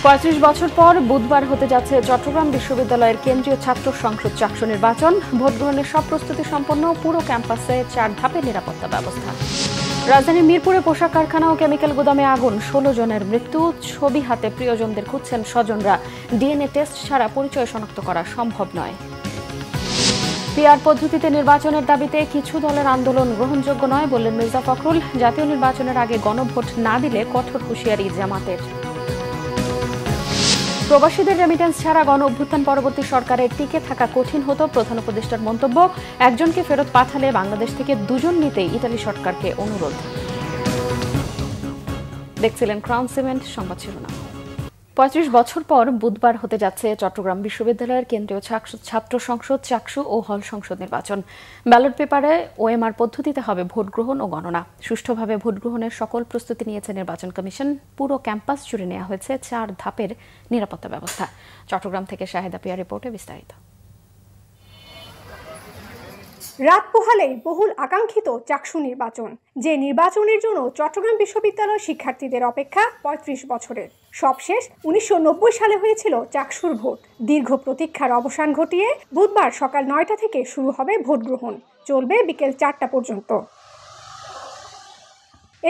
৩৫ বছর পর বুধবার হতে যাচ্ছে চট্টগ্রাম বিশ্ববিদ্যালয়ের কেন্দ্রীয় ছাত্র সংসদ চাকসু নির্বাচন। ভোট গ্রহণের সব প্রস্তুতি সম্পন্ন, পুরো ক্যাম্পাসে ৪ ধাপের নিরাপত্তা ব্যবস্থা। রাজধানীর মিরপুরে পোশাক কারখানা ও কেমিক্যাল গুদামে আগুন, ১৬ জনের মৃত্যু। ছবি হাতে প্রিয়জনদের খুঁজছেন স্বজনরা। ডিএনএ টেস্ট ছাড়া পরিচয় শনাক্ত করা সম্ভব নয়। পিআর পদ্ধতিতে নির্বাচনের দাবিতে কিছু দলের আন্দোলন গ্রহণযোগ্য নয় বললেন মির্জা ফখরুল। জাতীয় নির্বাচনের আগে গণভোট না দিলে কঠোর হুঁশিয়ারি জামাতের। প্রবাসীদের রেমিটেন্স ছাড়া গণ অভ্যুত্থান পরবর্তী সরকারের টিকে থাকা কঠিন হতো, প্রধান উপদেষ্টার মন্তব্য। একজনকে ফেরত পাঠালে বাংলাদেশ থেকে ২ জন নিতেই ইতালি সরকারকে অনুরোধ। দেখছিলেন ক্রাউন সিমেন্ট সংবাদ শিরোনাম। ৩৫ বছর পর বুধবার হতে যাচ্ছে চট্টগ্রাম বিশ্ববিদ্যালয়ের কেন্দ্রীয় ছাত্র সংসদ চাকসু ও হল সংসদ নির্বাচন। ব্যালট পেপারে ওএমআর পদ্ধতিতে হবে ভোট গ্রহণ ও গণনা। সুষ্ঠুভাবে ভোট গ্রহণের সকল প্রস্তুতি নিয়েছে নির্বাচন কমিশন। পুরো ক্যাম্পাস জুড়ে নেওয়া হয়েছে ৪ ধাপের নিরাপত্তা ব্যবস্থা। চট্টগ্রাম থেকে শাহেদা পিয়া রিপোর্টে বিস্তারিত। রাত পোহালেই বহুল আকাঙ্ক্ষিত চাকসু নির্বাচন, যে নির্বাচনের জন্য চট্টগ্রাম বিশ্ববিদ্যালয়ের শিক্ষার্থীদের অপেক্ষা ৩৫ বছরের। সবশেষ ১৯৯০ সালে হয়েছিল চাকসুর ভোট। দীর্ঘ প্রতীক্ষার অবসান ঘটিয়ে বুধবার সকাল ৯টা থেকে শুরু হবে ভোট গ্রহণ, চলবে বিকেল ৪টা পর্যন্ত।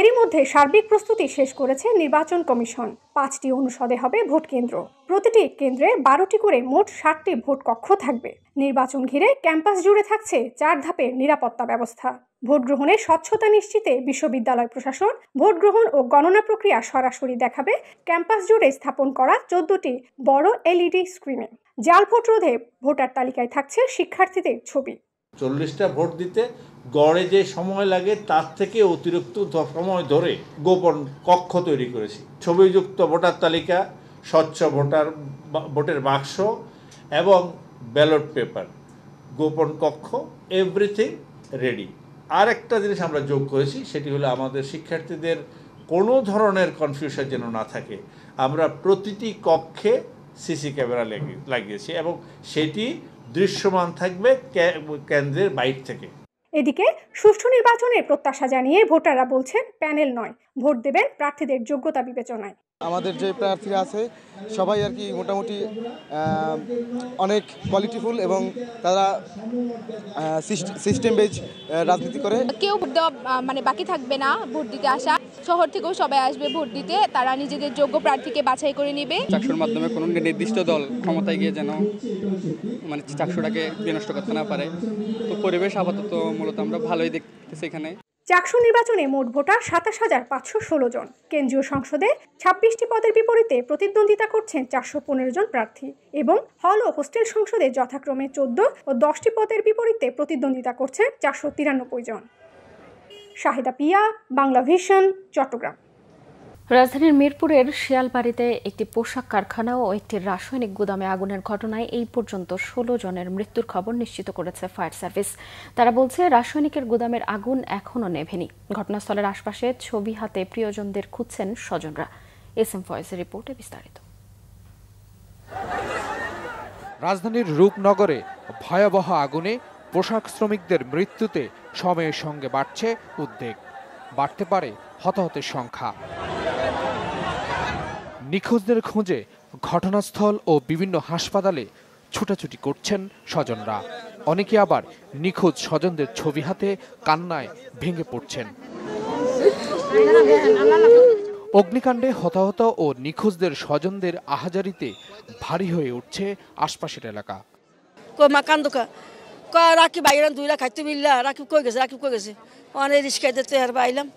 এরই মধ্যে সার্বিক প্রস্তুতি শেষ করেছে নির্বাচন কমিশন। ৫টি অনুষদে হবে ভোট কেন্দ্র, প্রতিটি কেন্দ্রে ১২টি করে মোট ৬০টি ভোট কক্ষ থাকবে। নির্বাচন ঘিরে ক্যাম্পাস জুড়ে থাকছে ৪ ধাপের নিরাপত্তা ব্যবস্থা। ভোট গ্রহণের স্বচ্ছতা নিশ্চিতে বিশ্ববিদ্যালয় প্রশাসন ভোট গ্রহণ ও গণনা প্রক্রিয়া সরাসরি দেখাবে ক্যাম্পাস জুড়ে স্থাপন করা ১৪টি বড় এলইডি স্ক্রিনে। জাল ভোট রোধে ভোটার তালিকায় থাকছে শিক্ষার্থীদের ছবি। ৪০টা ভোট দিতে গড়ে যে সময় লাগে তার থেকে অতিরিক্ত সময় ধরে গোপন কক্ষ তৈরি করেছি। ছবিযুক্ত ভোটার তালিকা, স্বচ্ছ ভোটের বাক্স এবং ব্যালট পেপার, গোপন কক্ষ, এভরিথিং রেডি। আর একটা জিনিস আমরা যোগ করেছি, সেটি হলো আমাদের শিক্ষার্থীদের কোনো ধরনের কনফিউশন যেন না থাকে। আমরা প্রতিটি কক্ষে সিসি ক্যামেরা লাগিয়েছি এবং সেটি দৃশ্যমান থাকবে কেন্দ্রের বাইরে থেকে। এদিকে সুষ্ঠু নির্বাচনের প্রত্যাশা জানিয়ে ভোটাররা বলছেন প্যানেল নয়, ভোট দেবেন প্রার্থীদের যোগ্যতা বিবেচনায়। আমাদের যে প্রার্থীরা আছে সবাই আর কি মোটামুটি অনেক কোয়ালিটিফুল এবং তারা সিস্টেম বেজ রাজনীতি করে। কেউ ভোট দেওয়া বাকি থাকবে না, ভোট দিতে আসা। শহর থেকেও সবাই আসবে ভোট দিতে, তারা নিজেদের যোগ্য প্রার্থীকে বাছাই করে নেবে। চাকসুর মাধ্যমে কোনো নির্দিষ্ট দল ক্ষমতায় গিয়ে যেন চাকসুটাকে বিনষ্ট করতে না পারে। তো পরিবেশ আপাতত মূলত আমরা ভালোই দেখতেছি এখানে। চাকসু নির্বাচনে মোট ভোটার ২৭,৫১৬ জন। কেন্দ্রীয় সংসদে ২৬টি পদের বিপরীতে প্রতিদ্বন্দ্বিতা করছেন ৪১৫ জন প্রার্থী এবং হল ও হোস্টেল সংসদে যথাক্রমে ১৪ ও ১০টি পদের বিপরীতে প্রতিদ্বন্দ্বিতা করছেন ৪৯৩ জন। শাহেদা পিয়া, বাংলা ভিশন, চট্টগ্রাম। রাজধানীর মিরপুরের শিয়ালবাড়িতে একটি পোশাক কারখানা ও একটি রাসায়নিক গুদামে আগুনের ঘটনায় এই পর্যন্ত ১৬ জনের মৃত্যুর খবর নিশ্চিত করেছে ফায়ার সার্ভিস। তারা বলছে রাসায়নিকের গুদামের আগুন এখনও নেভেনি। ঘটনাস্থলের আশপাশে ছবি হাতে প্রিয়জনদের খুঁজছেন স্বজনরা। এসএম ফয়েজের রিপোর্টে বিস্তারিত। রাজধানীর রূপনগরে ভয়াবহ আগুনে পোশাক শ্রমিকদের মৃত্যুতে সময়ের সঙ্গে বাড়ছে উদ্বেগ, বাড়তে পারে হতাহতের সংখ্যা। নিখোঁজদের খোঁজে ঘটনাস্থল ও বিভিন্ন হাসপাতালে ছুটাছুটি করছেন স্বজনরা। অনেকে আবার নিখোঁজ স্বজনদের ছবি হাতে কান্নায় ভেঙে পড়ছেন। অগ্নিকাণ্ডে হতাহত ও নিখোঁজদের স্বজনদের আহাজারিতে ভারী হয়ে উঠছে আশপাশের এলাকা। রাখি বাইরে দুইরা খাইতে বিল্লা রাখি কই গেছে অনেক রিস্কাইতে তেহার পাইলাম।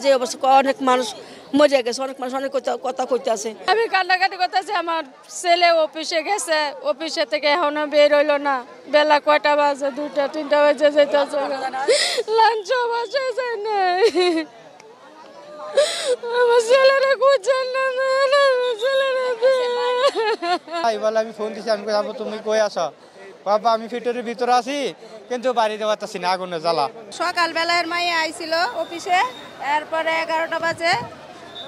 যে অবস্থা অনেক মানুষ মজা গেছে, অনেক মানুষ অনেক কথা কইতে আছে। আমি কান্নাকাটি করতেছি, আমার ছেলে অফিসে গেছে, অফিসে থেকে এখনো বের হইলো না। বেলা কয়টা বাজে, 2টা 3টা বাজে যাইতেছে, লাঞ্চ বাজে যায় না। আমার ছেলেরা খুঁজছেন না, ছেলেরা। আমি ফোন দিছি, আমি কইলাম তুমি কই আছো? বাবা আমি ফিটের ভিতরে আছি, কিন্তু বাড়িতে পারতাছি না, আগুনে জ্বালা। সকালবেলার মাই আইছিল অফিসে, এরপরে 11টা বাজে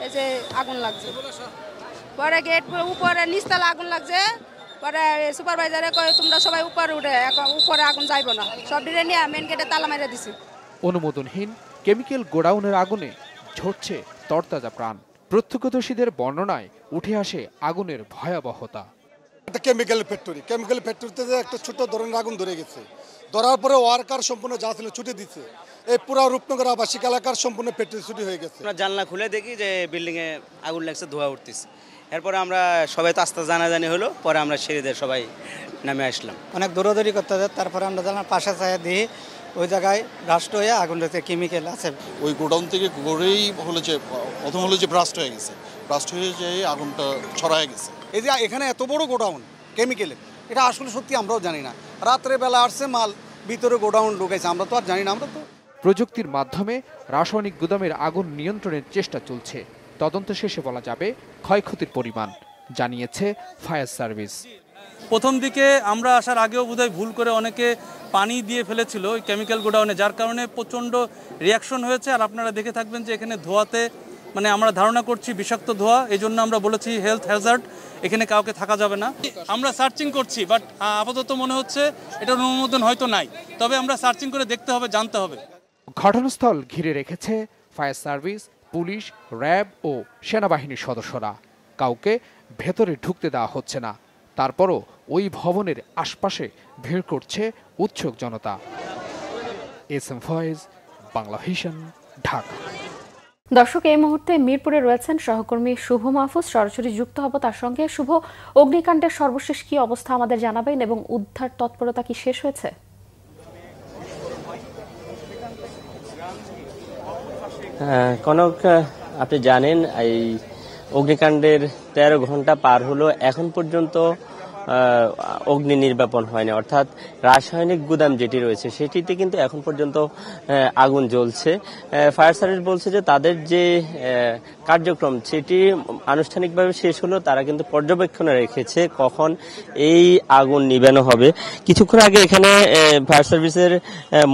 এই যে আগুন লাগছে। পরে গেট উপরে নিচতলা আগুন লাগছে। পরে সুপারভাইজারে কয় তোমরা সবাই উপরে উঠে, উপরে আগুন যাইব না, সব ডিরে নিয়ে মেন গেটে তালা মেরে দিছি। অনুমোদনহীন কেমিক্যাল গোডাউনের আগুনে ঝরছে তরতাজা প্রাণ। প্রত্যক্ষদর্শীদের বর্ণনায় উঠে আসে আগুনের ভয়াবহতা। একটা কেমিক্যাল ফ্যাক্টরিতে একটা ছোট ধরনের আগুন ধরে গেছে। ধরার পরে ওয়ার্কার সম্পূর্ণ যা ছিল ছুটে দিচ্ছে। এই পুরো রূপনগর আবাসিক এলাকার সম্পূর্ণ ফ্যাক্টরি ছুটি হয়ে গেছে। আমরা জানলা খুলে দেখি যে বিল্ডিংয়ে আগুন লাগছে, ধোঁয়া উঠতেছে। এরপরে আমরা সবাই তো আস্তে জানাজানি হলো, পরে আমরা সিঁড়িতে সবাই নামে আসলাম। অনেক দৌড়াদৌড়ি করতে হবে, তারপরে আমরা জানলার পাশে চাইয়া দিই ওই জায়গায় ব্রাস্ট হয়ে আগুনটাতে কেমিক্যাল আছে। ওই গোডাউন থেকে গড়েই প্রথম হলো যে ব্রাস্ট হয়ে গেছে, ব্রাস্ট হয়ে যেয়ে আগুনটা ছড়ায় গেছে। এই যে এখানে এত বড় গোডাউন কেমিক্যালের, এটা আসলে সত্যি আমরাও জানি না। রাত্রে বেলা আসছে মাল ভিতরে গোডাউন ঢুকেছে, আমরা তো আর জানি না। আমরা তো প্রযুক্তির মাধ্যমে রাসায়নিক গুদামের আগুন নিয়ন্ত্রণের চেষ্টা চলছে। তদন্ত শেষে বলা যাবে ক্ষয়ক্ষতির পরিমাণ, জানিয়েছে ফায়ার সার্ভিস। প্রথম দিকে আমরা আসার আগেও বোধহয় ভুল করে অনেকে পানি দিয়ে ফেলেছিল ওই কেমিক্যাল গোডাউনে, যার কারণে প্রচণ্ড রিয়াকশন হয়েছে। আর আপনারা দেখে থাকবেন যে এখানে ধোঁয়াতে মানে আমরা ধারণা করছি বিষাক্ত ধোঁয়া, এই জন্য আমরা বলেছি হেলথ হ্যাজার্ড, এখানে কাউকে থাকা যাবে না। আমরা সার্চিং করছি, বাট আপাতত মনে হচ্ছে এটার অনুমোদন হয়তো নাই, তবে আমরা সার্চিং করে দেখতে হবে, জানতে হবে। ঘটনাস্থল ঘিরে রেখেছে ফায়ার সার্ভিস, পুলিশ, র্যাব ও সেনাবাহিনীর সদস্যরা। কাউকে ভেতরে ঢুকতে দেওয়া হচ্ছে না। তারপরও ওই ভবনের আশপাশে ভিড় করছে উৎসুক জনতা। SM Foyez, Bangla vision, Dhaka. দর্শক, এই মুহূর্তে মিরপুরে রয়েছেন সহকর্মী শুভ মাহফুজ, সরাসরি যুক্ত হব তার সঙ্গে। শুভ, অগ্নিকাণ্ডের সর্বশেষ কি অবস্থা আমাদের জানাবেন এবং উদ্ধার তৎপরতা কি শেষ হয়েছে? কনক, আপনি জানেন এই অগ্নিকাণ্ডের 13 ঘন্টা পার হলো, এখন পর্যন্ত অগ্নি নির্বাপন হয়নি। অর্থাৎ রাসায়নিক গুদাম যেটি রয়েছে সেটিতে কিন্তু এখন পর্যন্ত আগুন জ্বলছে। ফায়ার সার্ভিস বলছে যে তাদের যে কার্যক্রম সেটি আনুষ্ঠানিকভাবে শেষ হলো, তারা কিন্তু পর্যবেক্ষণে রেখেছে কখন এই আগুন নিবানো হবে। কিছুক্ষণ আগে এখানে ফায়ার সার্ভিসের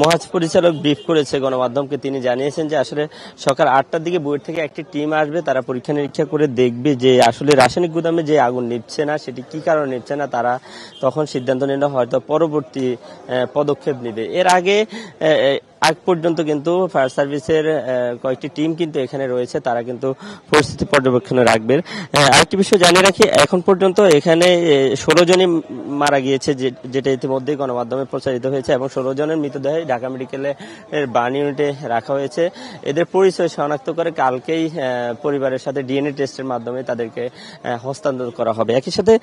মহাজ পরিচালক ব্রিফ করেছে গণমাধ্যমকে। তিনি জানিয়েছেন যে আসলে সকাল 8টার দিকে বুয়েট থেকে একটি টিম আসবে, তারা পরীক্ষা নিরীক্ষা করে দেখবে যে আসলে রাসায়নিক গুদামে যে আগুন নিচ্ছে না সেটি কি কারণে নিচ্ছে না, তারা তখন সিদ্ধান্ত নিলে হয়তো পরবর্তী পদক্ষেপ নেবে। এর আগে আগ পর্যন্ত কিন্তু ফায়ার সার্ভিসের কয়েকটি টিম কিন্তু এখানে রয়েছে, তারা কিন্তু পরিস্থিতি পর্যবেক্ষণে রাখবেন। আরেকটি বিষয় জানিয়ে রাখি, এখন পর্যন্ত এখানে 16 জনই মারা গিয়েছে, যেটা ইতিমধ্যেই গণমাধ্যমে প্রচারিত হয়েছে, এবং 16 জনের মৃতদেহ ঢাকা মেডিকেলের বার্ন ইউনিটে রাখা হয়েছে। এদের পরিচয় শনাক্ত করে কালকেই পরিবারের সাথে ডিএনএ টেস্টের মাধ্যমে তাদেরকে হস্তান্তর করা হবে। একই সাথে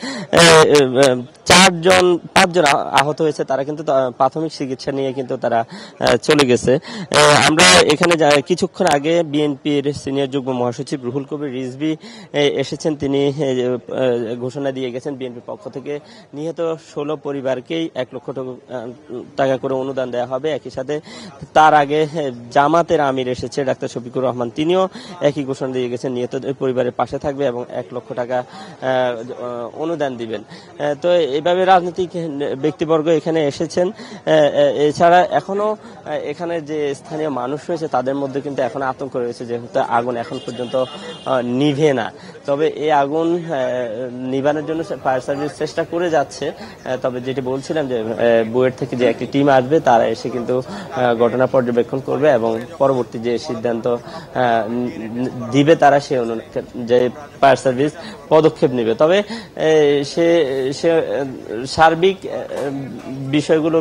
5জন আহত হয়েছে, তারা কিন্তু প্রাথমিক চিকিৎসা নিয়ে কিন্তু তারা চলে গেছে। আমরা এখানে কিছুক্ষণ আগে বিএনপির সিনিয়র যুগ্ম মহাসচিব রুহুল কবির রিজভী এসেছেন। তিনি ঘোষণা দিয়ে গেছেন বিএনপির পক্ষ থেকে নিহত 16 পরিবারকেই 1 লক্ষ টাকা করে অনুদান দেওয়া হবে। একই সাথে তার আগে জামাতের আমির এসেছে ডাক্তার শফিকুর রহমান, তিনিও একই ঘোষণা দিয়ে গেছেন, নিহত পরিবারের পাশে থাকবে এবং 1 লক্ষ টাকা অনুদান দিবেন। তো এইভাবে রাজনৈতিক ব্যক্তিবর্গ এখানে এসেছেন। এছাড়া এখনো এখানে যে স্থানীয় মানুষ রয়েছে তাদের মধ্যে কিন্তু এখন আতঙ্ক রয়েছে, যেহেতু আগুন এখন পর্যন্ত নিভে না। তবে এই আগুন নিভানোর জন্য ফায়ার সার্ভিস চেষ্টা করে যাচ্ছে। তবে যেটি বলছিলাম যে বুয়েট থেকে যে একটি টিম আসবে, তারা এসে কিন্তু ঘটনা পর্যবেক্ষণ করবে এবং পরবর্তী যে সিদ্ধান্ত দিবে তারা সে যে ফায়ার সার্ভিস পদক্ষেপ নেবে। তবে সে সার্বিক বিষয়গুলো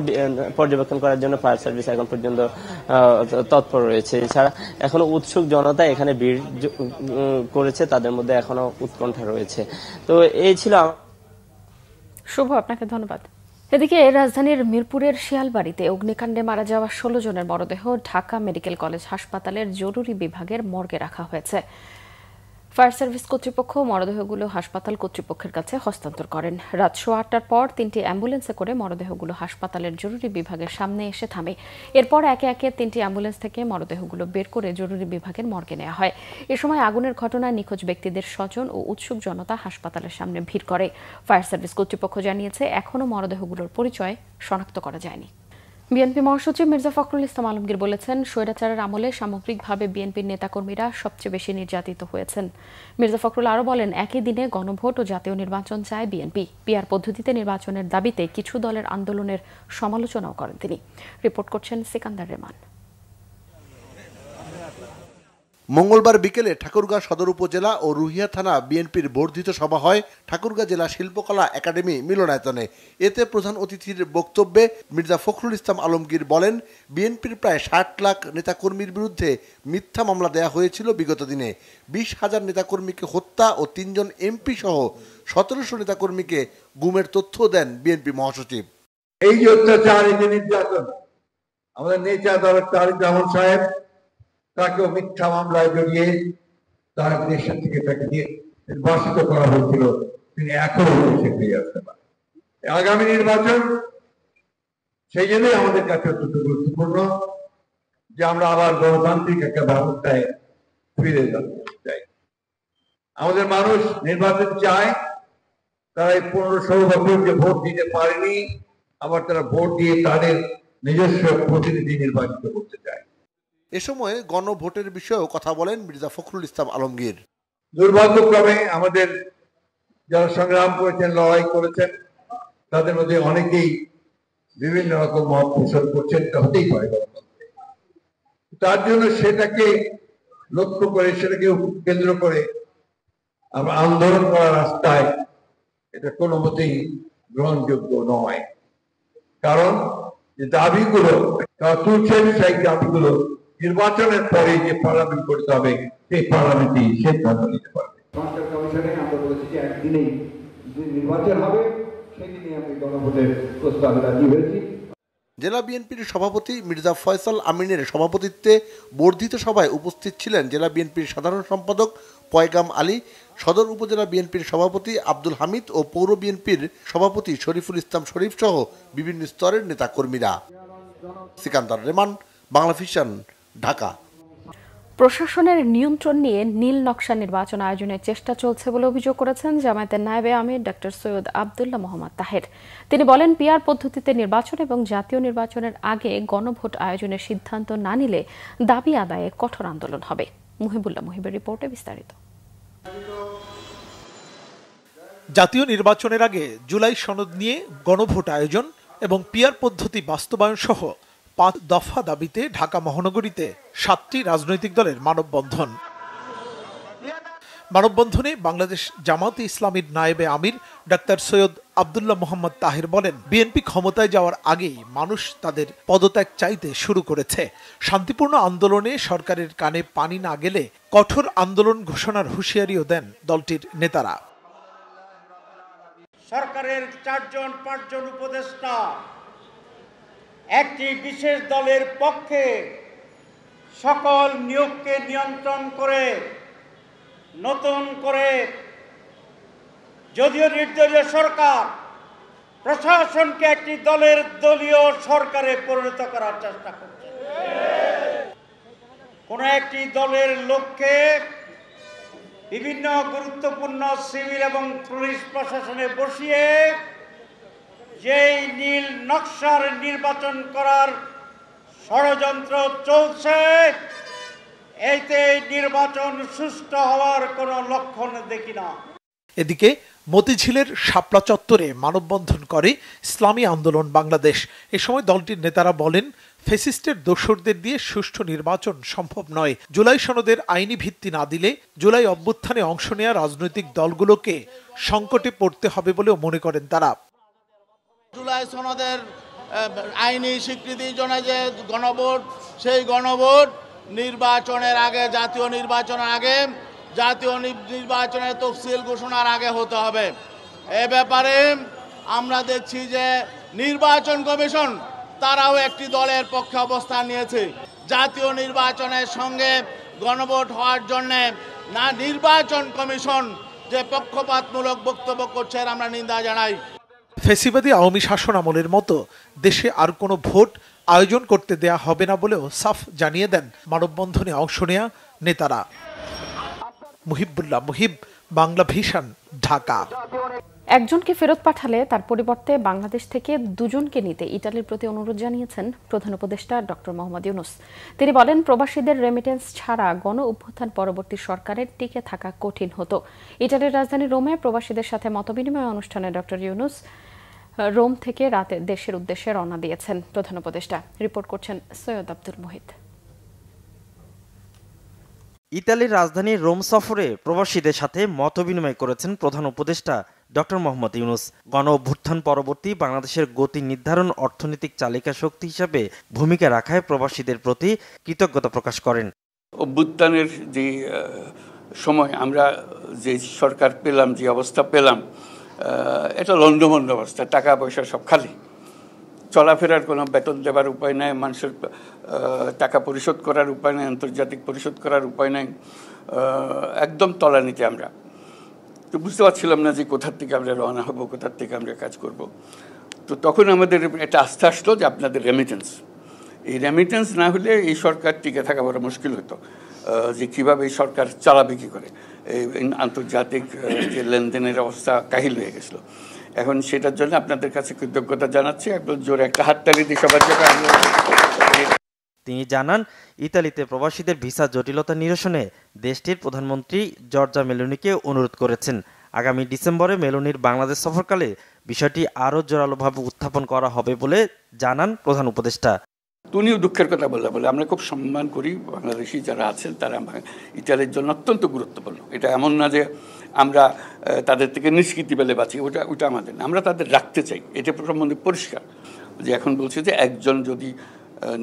পর্যবেক্ষণ করার জন্য ফায়ার সার্ভিস এখন পর্যন্ত তৎপর রয়েছে। এছাড়া এখনো উৎসুক জনতা এখানে ভিড় করেছে, তাদের মধ্যে এখনো উৎকণ্ঠা রয়েছে। তো এই ছিল। শুভ, আপনাকে ধন্যবাদ। এদিকে রাজধানীর মিরপুরের শিয়ালবাড়িতে অগ্নিকাণ্ডে মারা যাওয়া 16 জনের মরদেহ ঢাকা মেডিকেল কলেজ হাসপাতালের জরুরি বিভাগের মর্গে রাখা হয়েছে। ফায়ার সার্ভিস কর্তৃপক্ষ মরদেহগুলো হাসপাতাল কর্তৃপক্ষের কাছে হস্তান্তর করেন। রাত 8টার পর 3টি অ্যাম্বুলেন্সে করে মরদেহগুলো হাসপাতালের জরুরি বিভাগের সামনে এসে থামে। এরপর একে একে 3টি অ্যাম্বুলেন্স থেকে মরদেহগুলো বের করে জরুরি বিভাগের মর্গে নেওয়া হয়। এ সময় আগুনের ঘটনায় নিখোঁজ ব্যক্তিদের স্বজন ও উৎসুক জনতা হাসপাতালের সামনে ভিড় করে। ফায়ার সার্ভিস কর্তৃপক্ষ জানিয়েছে এখনও মরদেহগুলোর পরিচয় শনাক্ত করা যায়নি। বিএনপি মহাসচিব মির্জা ফখরুল ইসলাম আলমগীর বলেছেন, স্বৈরাচারের আমলে সামগ্রিকভাবে বিএনপির নেতাকর্মীরা সবচেয়ে বেশি নির্যাতিত হয়েছেন। মির্জা ফখরুল আরও বলেন, একই দিনে গণভোট ও জাতীয় নির্বাচন চায় বিএনপি। পিআর পদ্ধতিতে নির্বাচনের দাবিতে কিছু দলের আন্দোলনের সমালোচনাও করেন তিনি। রিপোর্ট করছেন সিকান্দার রেমান। মঙ্গলবার বিকেলে ঠাকুরগাঁ সদর উপজেলা ও রুহিয়া থানা বিএনপির বর্ধিত সভা হয় ঠাকুরগাঁ জেলা শিল্পকলা একাডেমি মিলনায়তনে। এতে প্রধান অতিথির বক্তব্যে মির্জা ফখরুল ইসলাম আলমগীর বলেন, বিএনপির প্রায় ৬০ লাখ নেতাকর্মীর বিরুদ্ধে মিথ্যা মামলা দেয়া হয়েছিল বিগত দিনে। ২০,০০০ নেতাকর্মীকে হত্যা ও ৩ জন এমপি সহ ১৭০০ নেতাকর্মীকে গুমের তথ্য দেন বিএনপি মহাসচিব। এই যে অত্যাচার, এই যে নির্যাতন, আমাদের নেতা দলের তারেক রহমান সাহেব, তাকেও মিথ্যা মামলায় জড়িয়ে তার দেশের থেকে তাকে নির্বাসিত করা হয়েছিল। তিনি এখনো দেশে ফিরে আসতে পারেন। আগামী নির্বাচন সেই জন্যই আমাদের কাছে অত্যন্ত গুরুত্বপূর্ণ যে আমরা আবার গণতান্ত্রিক একটা ব্যবস্থায় ফিরে যেতে চাই। আমাদের মানুষ নির্বাচন চায়। তারা এই 15-16 বছর যে ভোট দিতে পারেনি, আবার তারা ভোট দিয়ে তাদের নিজস্ব প্রতিনিধি নির্বাচিত করতে চায়। এ সময় গণভোটের বিষয়েও কথা বলেন মির্জা ফখরুল ইসলাম আলমগীর। দুর্ভাগ্যক্রমে আমাদের যারা সংগ্রাম করেছেন, লড়াই করেছেন, তাদের মধ্যে অনেকেই বিভিন্ন রকম মত পোষণ করছেন। তা হতেই পারে, তার জন্য সেটাকে লক্ষ্য করে, সেটাকে কেন্দ্র করে আমরা আন্দোলন করার রাস্তায় এটা কোনো মতেই গ্রহণযোগ্য নয়। কারণ যে দাবিগুলো তারা তুলছেন, সেই দাবিগুলো নির্বাচনের পরে যে পার্লামেন্ট করতে হবে, সেই পার্লামেন্টই সিদ্ধান্ত নিতে পারবে। সংস্কার কমিশনে আমরা বলেছি যে একদিনেই নির্বাচন হবে, সেই দিনে আমি গণভোটের প্রস্তাবে রাজি হয়েছি। জেলা বিএনপির সভাপতি মির্জা ফয়সাল আমিনের সভাপতিত্বে বর্ধিত সভায় উপস্থিত ছিলেন জেলা বিএনপির সাধারণ সম্পাদক পয়গাম আলী, সদর উপজেলা বিএনপির সভাপতি আব্দুল হামিদ ও পৌর বিএনপির সভাপতি শরীফুল ইসলাম শরীফ সহ বিভিন্ন স্তরের নেতাকর্মীরা। সিকান্দার রেমান, বাংলা ভিশন, ঢাকা। প্রশাসনের নিয়ন্ত্রণ নিয়ে নীল নকশা নির্বাচন আয়োজনের চেষ্টা চলছে বলে অভিযোগ করেছেন জামায়াতের নায়েবে আমির ডক্টর সৈয়দ আব্দুল্লাহ মোহাম্মদ তাহের। তিনি বলেন, পিআর পদ্ধতিতে নির্বাচন এবং জাতীয় নির্বাচনের আগে গণভোট আয়োজনের সিদ্ধান্ত না নিলে দাবি আদায়ে কঠোর আন্দোলন হবে। মুহিবুল্লাহ মুহিবের রিপোর্টে বিস্তারিত। জাতীয় নির্বাচনের আগে জুলাই সনদ নিয়ে গণভোট আয়োজন এবং পিআর পদ্ধতি বাস্তবায়ন সহ 5 দফা দাবিতে ঢাকা মহানগরীতে 7টি রাজনৈতিক দলের মানববন্ধন। মানববন্ধনে বাংলাদেশ জামায়াতে ইসলামীর নায়েবে আমির ডাক্তার সৈয়দ আব্দুল্লাহ মোহাম্মদ তাহের বলেন, বিএনপি ক্ষমতায় যাওয়ার আগেই মানুষ তাদের পদত্যাগ চাইতে শুরু করেছে। শান্তিপূর্ণ আন্দোলনে সরকারের কানে পানি না গেলে কঠোর আন্দোলন ঘোষণার হুঁশিয়ারিও দেন দলটির নেতারা। সরকারের 4-5 উপদেষ্টা একটি বিশেষ দলের পক্ষে সকল নিয়োগকে নিয়ন্ত্রণ করে নতুন করে যদিও নির্দলীয় সরকার প্রশাসনকে একটি দলীয় সরকারে পরিণত করার চেষ্টা করছে। কোন একটি দলের লোককে বিভিন্ন গুরুত্বপূর্ণ সিভিল এবং পুলিশ প্রশাসনে বসিয়ে যেই নীল নকশার নির্বাচন করার ষড়যন্ত্র চলছে, এতে নির্বাচন সুষ্ঠু হওয়ার কোনো লক্ষণ দেখি না। এদিকে মতিঝিলের শাপলা চত্বরে মানববন্ধন করে ইসলামী আন্দোলন বাংলাদেশ। এ সময় দলটির নেতারা বলেন, ফ্যাসিস্টের দোসরদের দিয়ে সুষ্ঠু নির্বাচন সম্ভব নয়। জুলাই সনদের আইনি ভিত্তি না দিলে জুলাই অভ্যুত্থানে অংশ নেওয়া রাজনৈতিক দলগুলোকে সংকটে পড়তে হবে বলেও মনে করেন তারা। জুলাই সনদের আইনি স্বীকৃতির জন্য যে গণভোট, সেই গণভোট নির্বাচনের আগে, জাতীয় নির্বাচনের আগে, জাতীয় নির্বাচনের তফসিল ঘোষণার আগে হতে হবে। এ ব্যাপারে আমরা দেখছি যে নির্বাচন কমিশন তারাও একটি দলের পক্ষে অবস্থান নিয়েছে। জাতীয় নির্বাচনের সঙ্গে গণভোট হওয়ার জন্য না নির্বাচন কমিশন যে পক্ষপাতমূলক বক্তব্য করছে আমরা নিন্দা জানাই। ফ্যাসিবাদী আওয়ামী শাসন আমলের মতো দেশে আর কোনো ভোট আয়োজন করতে দেয়া হবে না বলেও সাফ জানিয়ে দেন মানববন্ধনে অংশ নেয়া নেতারা। মুহিবুল্লাহ মুহিব, বাংলা ভিশন, ঢাকা। একজনকে ফেরত পাঠালে তার পরিবর্তে বাংলাদেশ থেকে 2 জনকে নিতে ইতালির প্রতি অনুরোধ জানিয়েছেন প্রধান উপদেষ্টা ডক্টর মোহাম্মদ ইউনূস। তিনি বলেন, প্রবাসীদের রেমিটেন্স ছাড়া গণ অভ্যুত্থান পরবর্তী সরকারের টিকে থাকা কঠিন হতো। ইতালির রাজধানী রোমে প্রবাসীদের সাথে মতবিনিময় অনুষ্ঠানে ডক্টর ইউনূস রোম থেকে রাতে দেশের উদ্দেশ্যে রওনা দিয়েছেন প্রধান উপদেষ্টা। রিপোর্ট করছেন সৈয়দ আব্দুল মুহিত। ইতালির রাজধানী রোম সফরে প্রবাসীদের সাথে মতবিনিময় করেছেন প্রধান উপদেষ্টা ডক্টর মোহাম্মদ ইউনূস। গণ অভ্যুত্থান পরবর্তী বাংলাদেশের গতি নির্ধারণ অর্থনৈতিক চালিকা শক্তি হিসাবে ভূমিকা রাখায় প্রবাসীদের প্রতি কৃতজ্ঞতা প্রকাশ করেন। অভ্যুত্থানের যে সময় আমরা যে সরকার পেলাম, যে অবস্থা পেলাম, এটা লন্ডভন্ড অবস্থা, টাকা পয়সা সব খালি, চলাফেরার কোনো বেতন দেওয়ার উপায় নাই, মানুষের টাকা পরিশোধ করার উপায় নাই, আন্তর্জাতিক পরিশোধ করার উপায় নাই, একদম তলানিতে আমরা। তো বুঝতে পারছিলাম না যে কোথার থেকে আমরা রওনা হব, কোথার থেকে আমরা কাজ করব। তো তখন আমাদের একটা আস্থা আসলো যে আপনাদের রেমিটেন্স, এই রেমিটেন্স না হলে এই সরকার টিকে থাকা বড় মুশকিল হতো, যে কীভাবে এই সরকার চালাবে কী করে। এই আন্তর্জাতিক যে লেনদেনের অবস্থা কাহিল হয়ে গেছিলো। এখন সেটার জন্য আপনাদের কাছে কৃতজ্ঞতা জানাচ্ছি, একদম জোরে একটা হাততালি দিয়ে সবার জন্য। তিনি জানান, ইতালিতে প্রবাসীদের ভিসা জটিলতা নিরসনে দেশটির প্রধানমন্ত্রী জর্জা মেলোনিকে অনুরোধ করেছেন। আগামী ডিসেম্বরে মেলোনির বাংলাদেশ সফরকালে বিষয়টি আরও জোরালোভাবে উত্থাপন করা হবে বলে জানান প্রধান উপদেষ্টা। তুমিও দুঃখের কথা বলে আমরা খুব সম্মান করি, বাংলাদেশি যারা আছেন তারা ইতালির জন্য অত্যন্ত গুরুত্বপূর্ণ। এটা এমন না যে আমরা তাদের থেকে নিষ্কৃতি পেলে বাঁচি, ওটা আমাদের না, আমরা তাদের রাখতে চাই। এটা সম্বন্ধে পরিষ্কার যে এখন বলছে যে একজন যদি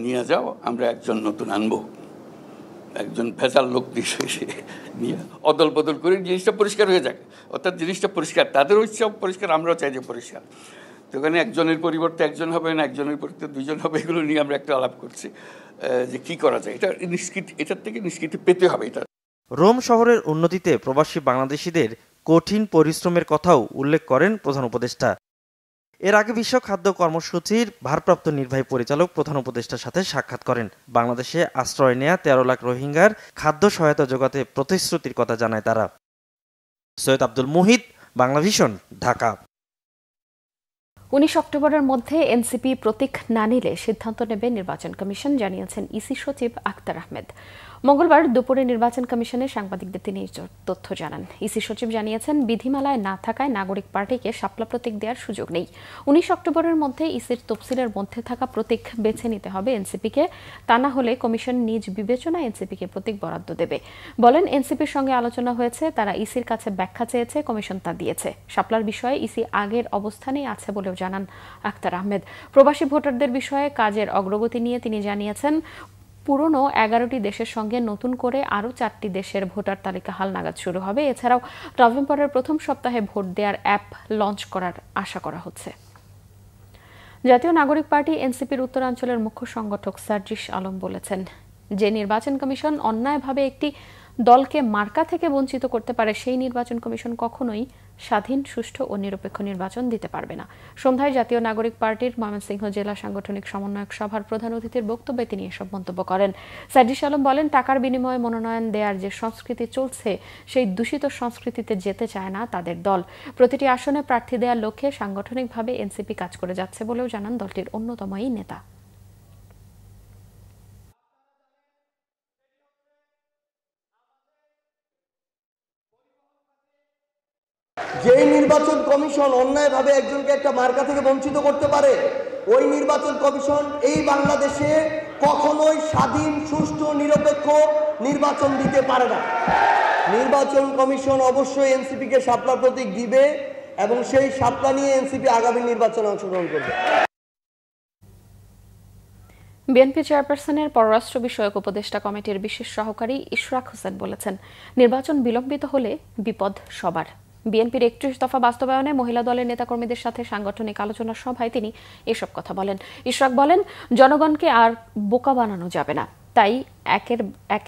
নিয়ে যাও, আমরা একজন নতুন আনবো, একজন ভেজাল লোক নিয়ে অদল বদল করে জিনিসটা পরিষ্কার হয়ে যাক। অর্থাৎ জিনিসটা পরিষ্কার, তাদেরও ইচ্ছা পরিষ্কার, আমরাও চাই যে পরিষ্কার। তো ওখানে একজনের পরিবর্তে একজন হবে না, একজনের পরিবর্তে দুজন হবে, এগুলো নিয়ে আমরা একটা আলাপ করছি যে কি করা যায়। এটা নিষ্কৃতি, এটার থেকে নিষ্কৃতি পেতে হবে। এটা রোম শহরের উন্নতিতে প্রবাসী বাংলাদেশিদের কঠিন পরিশ্রমের কথাও উল্লেখ করেন প্রধান উপদেষ্টা। এর আগে বিশ্ব খাদ্য কর্মসূচির ভারপ্রাপ্ত নির্বাহী পরিচালক প্রধান উপদেষ্টার সাথে সাক্ষাৎ করেন। বাংলাদেশে আশ্রয় নেয়া 13 লাখ রোহিঙ্গার খাদ্য সহায়তা যোগাতে প্রতিশ্রুতির কথা জানায় তারা। সৈয়দ আব্দুল মুহিত, বাংলাভিশন, ঢাকা। 19 অক্টোবরের মধ্যে এনসিপি প্রতীক না নিলে সিদ্ধান্ত নেবে নির্বাচন কমিশন, জানিয়েছেন ইসি সচিব আক্তার আহমেদ। মঙ্গলবার দুপুরে নির্বাচন কমিশনে সাংবাদিকদের তিনি তথ্য জানান। ইসি সচিব জানিয়েছেন, বিধিমালায় না থাকায় নাগরিক পার্টিকে শাপলা প্রতীক দেওয়ার সুযোগ নেই। 19 অক্টোবরের মধ্যে ইসির তফসিলের মধ্যে থাকা প্রতীক বেছে নিতে হবে এনসিপিকে, তা না হলে কমিশন নিজ বিবেচনায় এনসিপিকে প্রতীক বরাদ্দ দেবে। বলেন, এনসিপির সঙ্গে আলোচনা হয়েছে, তারা ইসির কাছে ব্যাখ্যা চেয়েছে, কমিশন তা দিয়েছে। শাপলার বিষয়ে ইসি আগের অবস্থানেই আছে বলেও জানান আক্তার আহমেদ। প্রবাসী ভোটারদের বিষয়ে কাজের অগ্রগতি নিয়ে তিনি জানিয়েছেন, পুরনো 11টি দেশের সঙ্গে নতুন করে আরও 4টি দেশের ভোটার তালিকা হালনাগাদ শুরু হবে। এছাড়াও নভেম্বরের প্রথম সপ্তাহে ভোট দেওয়ার অ্যাপ লঞ্চ করার আশা করা হচ্ছে। জাতীয় নাগরিক পার্টি এনসিপির উত্তরাঞ্চলের মুখ্য সংগঠক সার্জিস আলম বলেছেন, যে নির্বাচন কমিশন অন্যায়ভাবে একটি দলকে মার্কা থেকে বঞ্চিত করতে পারে, সেই নির্বাচন কমিশন কখনোই স্বাধীন, সুষ্ঠু ও নিরপেক্ষ নির্বাচন দিতে পারবে না। সন্ধ্যায় জাতীয় নাগরিক পার্টির ময়মনসিংহ জেলা সাংগঠনিক সমন্বয়ক সভার প্রধান অতিথির বক্তব্যে তিনি এসব মন্তব্য করেন। সার্জিস আলম বলেন, টাকার বিনিময়ে মনোনয়ন দেওয়ার যে সংস্কৃতি চলছে, সেই দূষিত সংস্কৃতিতে যেতে চায় না তাদের দল। প্রতিটি আসনে প্রার্থী দেওয়ার লক্ষ্যে সাংগঠনিকভাবে এনসিপি কাজ করে যাচ্ছে বলেও জানান দলটির অন্যতম এই নেতা। যেই নির্বাচন কমিশন অন্যায়ভাবে একজনকে একটা মার্কা থেকে বঞ্চিত করতে পারে, ওই নির্বাচন কমিশন এই বাংলাদেশে কখনোই স্বাধীন, সুষ্ঠু, নিরপেক্ষ নির্বাচন দিতে পারে না। নির্বাচন কমিশন অবশ্যই এনসিপিকে শাপলা প্রতীক দিবে এবং সেই শাপলা নিয়ে এনসিপি আগামী নির্বাচনে অংশগ্রহণ করবে। বিএনপি চেয়ারপারসনের পররাষ্ট্র বিষয়ক উপদেষ্টা কমিটির বিশেষ সহকারী ইশরাক হোসেন বলেছেন, নির্বাচন বিলম্বিত হলে বিপদ সবার। বিএনপির 31 দফা বাস্তবায়নে মহিলা দলের নেতাকর্মীদের সাথে সাংগঠনিক আলোচনা সভায় তিনি এসব কথা বলেন। ইশরাক বলেন, জনগণকে আর বোকা বানানো যাবে না, তাই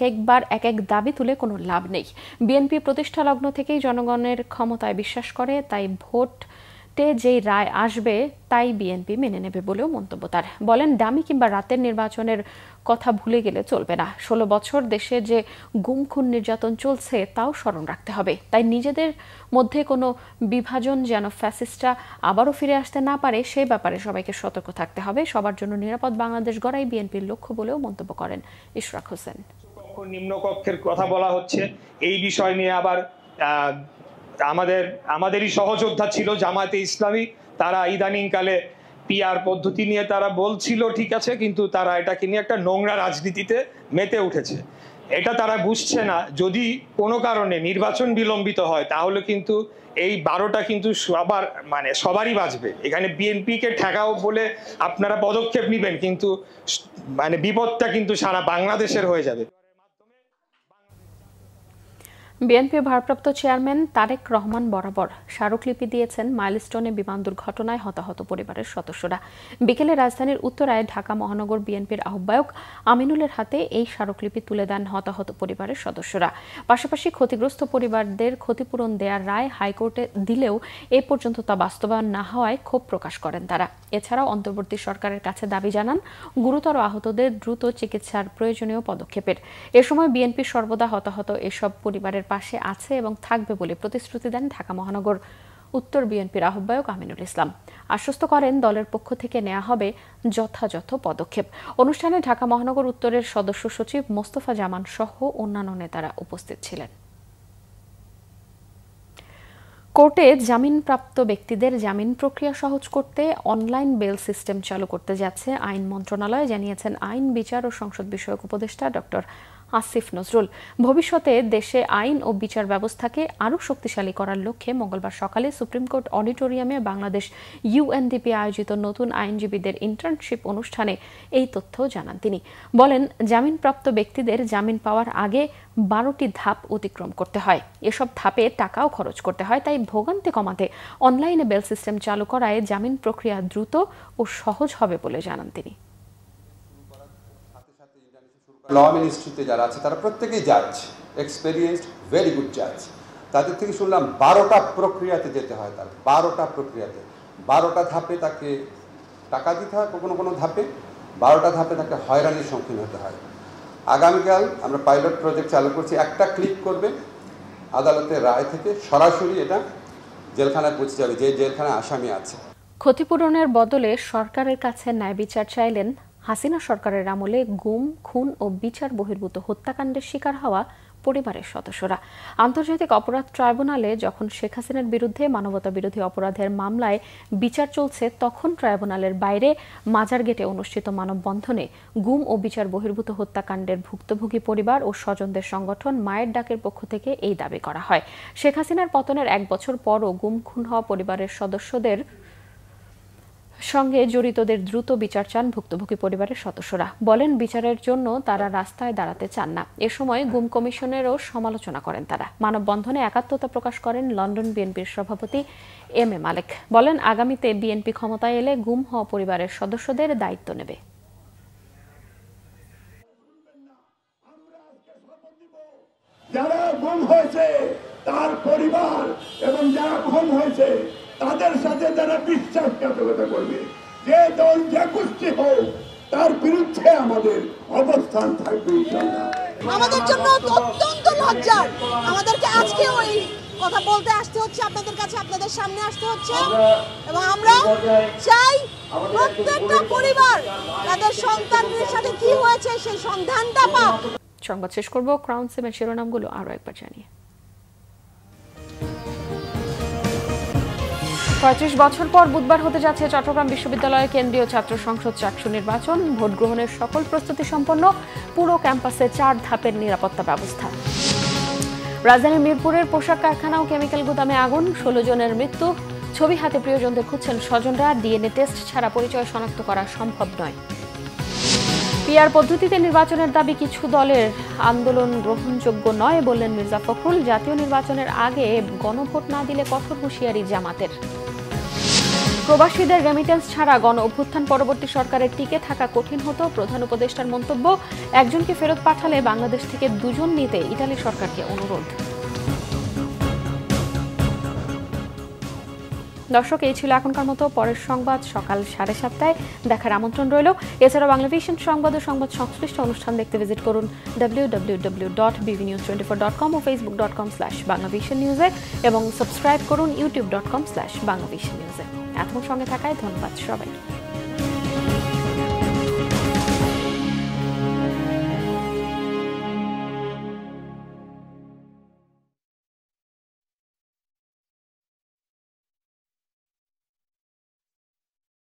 একবার এক এক দাবি তুলে কোনো লাভ নেই। বিএনপি প্রতিষ্ঠা লগ্ন থেকেই জনগণের ক্ষমতায় বিশ্বাস করে, তাই ভোটে যেই রায় আসবে তাই বিএনপি মেনে নেবে বলেও মন্তব্য তার। বলেন, দামি কিংবা রাতের নির্বাচনের কথা ভুলে গেলে চলবে না। 16 বছর দেশে যে গুম খুন নির্যাতন চলছে তাও স্মরণ রাখতে হবে। তাই নিজেদের মধ্যে কোনো বিভাজন যেন ফ্যাসিস্টরা আবারও ফিরে আসতে না পারে, সেই ব্যাপারে সবাইকে সতর্ক থাকতে হবে। সবার জন্য নিরাপদ বাংলাদেশ গড়াই বিএনপির লক্ষ্য বলেও মন্তব্য করেন ইশরাক হোসেন। নিম্নকক্ষের কথা বলা হচ্ছে, এই বিষয় নিয়ে আবার আমাদেরই সহযোদ্ধা ছিল জামায়াতে ইসলামী, তারা ইদানিংকালে পিআর পদ্ধতি নিয়ে তারা বলছিল ঠিক আছে, কিন্তু তারা এটাকে নিয়ে একটা নোংরা রাজনীতিতে মেতে উঠেছে। এটা তারা বুঝছে না। যদি কোনো কারণে নির্বাচন বিলম্বিত হয় তাহলে কিন্তু এই 12টা কিন্তু সবারই বাঁচবে। এখানে বিএনপিকে ঠেকাও বলে আপনারা পদক্ষেপ নেবেন, কিন্তু বিপদটা কিন্তু সারা বাংলাদেশের হয়ে যাবে। বিএনপির ভারপ্রাপ্ত চেয়ারম্যান তারেক রহমান বরাবর স্মারকলিপি দিয়েছেন মাইলস্টোনে বিমান দুর্ঘটনায় হতাহত পরিবারের সদস্যরা। বিকেলে রাজধানীর উত্তরায় ঢাকা মহানগর বিএনপির আহ্বায়ক আমিনুলের হাতে এই স্মারকলিপি তুলে দেন হতাহত পরিবারের সদস্যরা। পাশাপাশি ক্ষতিগ্রস্ত পরিবারদের ক্ষতিপূরণ দেওয়ার রায় হাইকোর্টে দিলেও এ পর্যন্ত তা বাস্তবায়ন না হওয়ায় ক্ষোভ প্রকাশ করেন তারা। এছাড়াও অন্তর্বর্তী সরকারের কাছে দাবি জানান গুরুতর আহতদের দ্রুত চিকিৎসার প্রয়োজনীয় পদক্ষেপের। এ সময় বিএনপি সর্বদা হতাহত এসব পরিবারের পাশে আছে এবং থাকবে বলে প্রতিশ্রুতি দেন ঢাকা মহানগর উত্তর বিএনপির আহ্বায়ক আমিনুল ইসলাম। আশ্বস্ত করেন দলের পক্ষ থেকে নেওয়া হবে যথাযথ পদক্ষেপ। অনুষ্ঠানে ঢাকা মহানগর উত্তরের সদস্য সচিব মোস্তফা জামান সহ অন্যান্য নেতারা উপস্থিত ছিলেন। কোর্টে জামিনপ্রাপ্ত ব্যক্তিদের জামিন প্রক্রিয়া সহজ করতে অনলাইন বেল সিস্টেম চালু করতে যাচ্ছে আইন মন্ত্রণালয়, জানিয়েছেন আইন, বিচার ও সংসদ বিষয়ক উপদেষ্টা ডক্টর আসিফ নজরুল। ভবিষ্যতে দেশে আইন ও বিচার ব্যবস্থাকে আরও শক্তিশালী করার লক্ষ্যে মঙ্গলবার সকালে সুপ্রিম কোর্ট অডিটোরিয়ামে বাংলাদেশ ইউএনডিপি আয়োজিত নতুন আইনজীবীদের ইন্টার্নশিপ অনুষ্ঠানে এই তথ্য জানান তিনি। বলেন, জামিনপ্রাপ্ত ব্যক্তিদের জামিন পাওয়ার আগে 12টি ধাপ অতিক্রম করতে হয়। এসব ধাপে টাকাও খরচ করতে হয়, তাই ভোগান্তি কমাতে অনলাইনে বেল সিস্টেম চালু করায় জামিন প্রক্রিয়া দ্রুত ও সহজ হবে বলে জানান তিনি। ল মিনিস্ট্রিতে যারা আছে তারা প্রত্যেকেই জাজ, এক্সপেরিয়েন্সড, ভেরি গুড জাজ। তাদের থেকে শুনলাম 12টা প্রক্রিয়াতে যেতে হয়। তার 12টা প্রক্রিয়াতে 12টা ধাপে তাকে টাকা দিতে হয়, কোনো ধাপে 12টা ধাপে তাকে হয়রানির সম্মুখীন হতে হয়। আগামীকাল আমরা পাইলট প্রজেক্ট চালু করছি। একটা ক্লিক করবে, আদালতের রায় থেকে সরাসরি এটা জেলখানায় পৌঁছে যাবে, যে জেলখানায় আসামি আছে। ক্ষতিপূরণের বদলে সরকারের কাছে ন্যায় বিচার চাইলেন হাসিনা সরকারের আমলে গুম, খুন ও বিচার বহির্ভূত হত্যাকাণ্ডের শিকার হওয়া পরিবারের সদস্যরা। আন্তর্জাতিক অপরাধ ট্রাইব্যুনালে যখন শেখ হাসিনার বিরুদ্ধে মানবতা বিরোধী অপরাধের মামলায় বিচার চলছে, তখন ট্রাইব্যুনালের বাইরে মাজার গেটে অনুষ্ঠিত মানববন্ধনে গুম ও বিচার বহির্ভূত হত্যাকাণ্ডের ভুক্তভোগী পরিবার ও স্বজনদের সংগঠন মায়ের ডাকের পক্ষ থেকে এই দাবি করা হয়। শেখ হাসিনার পতনের 1 বছর পরও গুম, খুন হওয়া পরিবারের সদস্যদের সঙ্গে জড়িতদের দ্রুত বিচার চান ভুক্তভোগী পরিবারের সদস্যরা। বলেন, বিচারের জন্য তারা রাস্তায় দাঁড়াতে চান না। এ সময় গুম কমিশনেরও সমালোচনা করেন তারা। মানববন্ধনে একাত্মতা প্রকাশ করেন লন্ডন বিএনপির সভাপতি এম এ মালেক। বলেন, আগামীতে বিএনপি ক্ষমতায় এলে গুম হওয়া পরিবারের সদস্যদের দায়িত্ব নেবে। যারা গুম হয়েছে তার পরিবার এবং যারা খুন হয়েছে তাদের সাথে যারা বিশ্বাসঘাতকতা করবে, যে দল যে গোষ্ঠী হোক, তার বিরুদ্ধে আমাদের অবস্থান থাকবে। আমাদের জন্য অত্যন্ত লজ্জার, আমাদেরকে আজকেও এই কথা বলতে আসতে হচ্ছে, আপনাদের কাছে, আপনাদের সামনে আসতে হচ্ছে, এবং আমরা চাই প্রত্যেকটা পরিবার তাদের সন্তানদের সাথে কি হয়েছে সেই সন্ধানটা পাক। সংবাদ শেষ করব ক্রাউন সেভেন শিরোনামগুলো আরো একবার জানিয়ে। 35 বছর পর বুধবার হতে যাচ্ছে চট্টগ্রাম বিশ্ববিদ্যালয়ের কেন্দ্রীয় ছাত্র সংসদ চাকসু নির্বাচন। ভোট গ্রহণের সকল প্রস্তুতি সম্পন্ন, পুরো ক্যাম্পাসে 4 ধাপের নিরাপত্তা ব্যবস্থা। রাজধানীর মিরপুরের পোশাক কারখানা ও কেমিক্যাল গুদামে আগুন, 16 জনের মৃত্যু। ছবি হাতে প্রিয়জনদের খুঁজছেন স্বজনরা। ডিএনএ টেস্ট ছাড়া পরিচয় শনাক্ত করা সম্ভব নয়। পিআর পদ্ধতিতে নির্বাচনের দাবি কিছু দলের আন্দোলন গ্রহণযোগ্য নয় বললেন মির্জা ফখরুল। জাতীয় নির্বাচনের আগে গণভোট না দিলে কঠোর হুঁশিয়ারি জামাতের। প্রবাসীদের রেমিটেন্স ছাড়া গণ অভ্যুত্থান পরবর্তী সরকারের টিকে থাকা কঠিন হতো, প্রধান উপদেষ্টার মন্তব্য। একজনকে ফেরত পাঠালে বাংলাদেশ থেকে 2 জন নিতে ইতালি সরকারকে অনুরোধ। দর্শক, এই ছিল এখনকার মতো। পরের সংবাদ সকাল 7:30টায় দেখার আমন্ত্রণ রইল। এছাড়া বাংলাভিশন সংবাদ ও সংবাদ সংশ্লিষ্ট অনুষ্ঠান দেখতে ভিজিট করুন www.bvnews24.com ও facebook.com/banglavisionnews এবং সাবস্ক্রাইব করুন youtube.com/banglavisionnews। এতক্ষণ সঙ্গে থাকায় ধন্যবাদ সবাইকে।